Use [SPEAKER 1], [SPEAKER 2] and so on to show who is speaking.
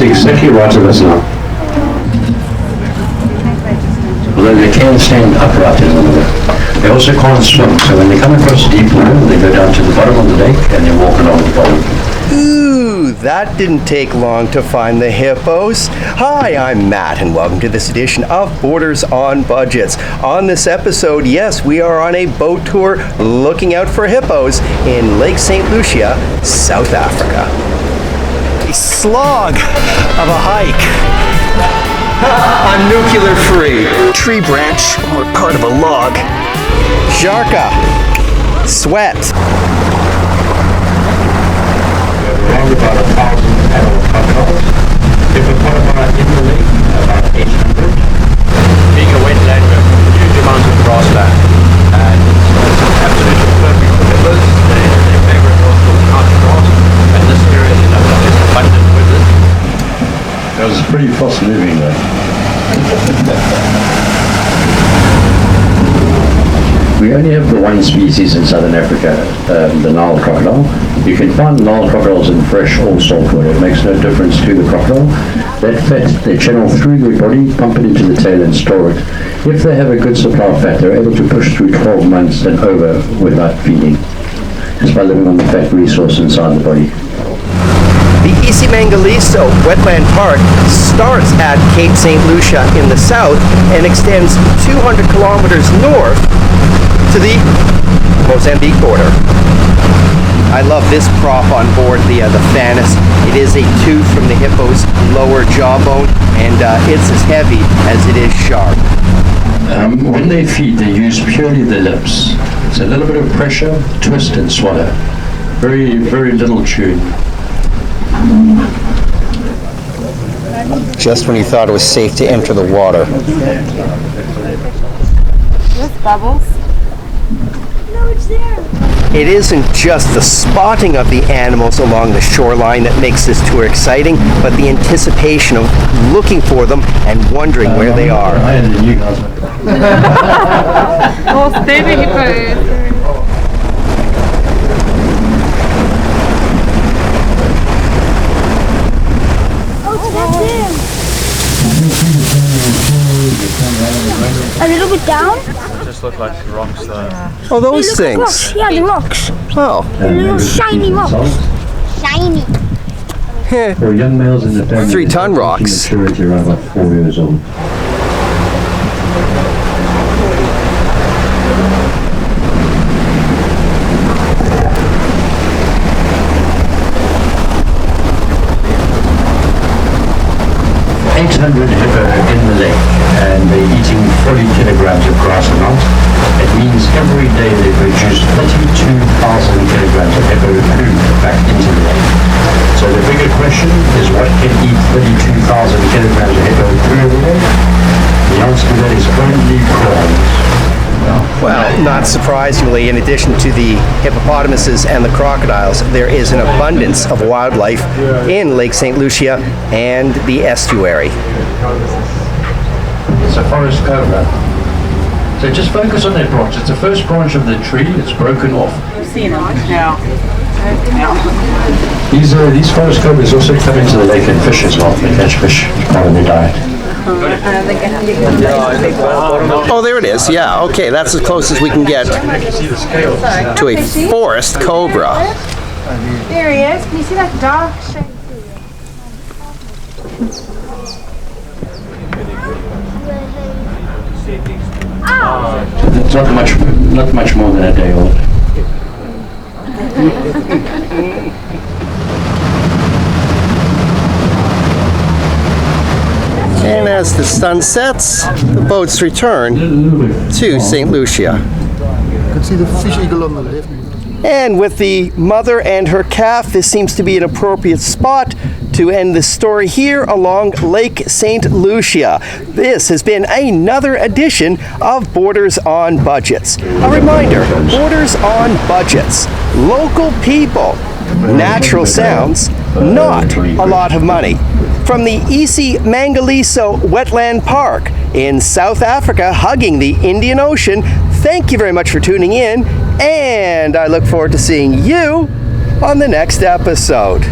[SPEAKER 1] That's exactly right of us now. Although they can stand upright in the water. They also can't swim, so when they come across deep water, they go down to the bottom of the lake and they walk along the bottom.
[SPEAKER 2] Ooh, that didn't take long to find the hippos. Hi, I'm Matt, and welcome to this edition of Borders on Budgets. On this episode, yes, we are on a boat tour looking out for hippos in Lake St Lucia, South Africa. A slog of a hike. I'm nuclear free. Tree branch or part of a log. Sharka. Sweat.
[SPEAKER 1] Around about 1,000 adult crocodiles. Hippopotami in the lake, about 800. Being a wetland, we have huge amounts of grassland. And it's absolutely perfect for hippos. Their favorite was country grass. And this area is abundant with it. That was pretty fast moving though. We only have the one species in southern Africa, the Nile crocodile. You can find Nile crocodiles in fresh or salt water. It makes no difference to the crocodile. That fat they channel through their body, pump it into the tail and store it. If they have a good supply of fat, they're able to push through 12 months and over without feeding, just by living on the fat resource inside the body.
[SPEAKER 2] The iSimangaliso Wetland Park starts at Cape St Lucia in the south and extends 200 kilometers north to the Mozambique border. I love this prop on board, the Fannas. It is a tooth from the hippo's lower jawbone, and it's as heavy as it is sharp.
[SPEAKER 1] When they feed, they use purely the lips. It's a little bit of pressure, twist and swallow. Very, very little chewing.
[SPEAKER 2] Just when you thought it was safe to enter the water.
[SPEAKER 3] With bubbles? No, it's there.
[SPEAKER 2] It isn't just the spotting of the animals along the shoreline that makes this tour exciting, but the anticipation of looking for them and wondering where they are.
[SPEAKER 3] Oh, baby hippos. A little bit down?
[SPEAKER 4] They just look like rocks though.
[SPEAKER 2] Oh, those
[SPEAKER 3] Look at
[SPEAKER 2] things.
[SPEAKER 3] rocks. Yeah, the rocks.
[SPEAKER 2] Oh.
[SPEAKER 3] The little shiny rocks. Shiny.
[SPEAKER 1] For young males in the family,
[SPEAKER 2] 3-ton rocks.
[SPEAKER 1] maturity around about 4 years old. Hippo in the lake, and they're eating 40 kilograms of grass a month. It means every day they produce 32,000 kilograms of hippo food back into the lake. So the bigger question is, what can eat 32,000 kilograms of hippo food every day? The answer to that is only prawns.
[SPEAKER 2] Well, not surprisingly, in addition to the hippopotamuses and the crocodiles, there is an abundance of wildlife in Lake St Lucia and the estuary.
[SPEAKER 1] It's a forest cobra. So just focus on that branch. It's the first branch of the tree. It's broken off.
[SPEAKER 3] You've seen them? No.
[SPEAKER 1] These forest cobras also come into the lake and fish as well. They catch fish as part of their diet.
[SPEAKER 2] Oh, there it is. Yeah, okay, that's as close as we can get to a forest cobra.
[SPEAKER 3] There he is. Can you see that dark shape?
[SPEAKER 1] It's not much more than a day old.
[SPEAKER 2] And as the sun sets, the boats return to St Lucia.
[SPEAKER 5] You can see the fish eagle on the left.
[SPEAKER 2] And with the mother and her calf, this seems to be an appropriate spot to end the story here along Lake St Lucia. This has been another edition of Borders on Budgets. A reminder, Borders on Budgets. Local people, natural sounds, not a lot of money. From the iSimangaliso Wetland Park in South Africa, hugging the Indian Ocean, thank you very much for tuning in, and I look forward to seeing you on the next episode.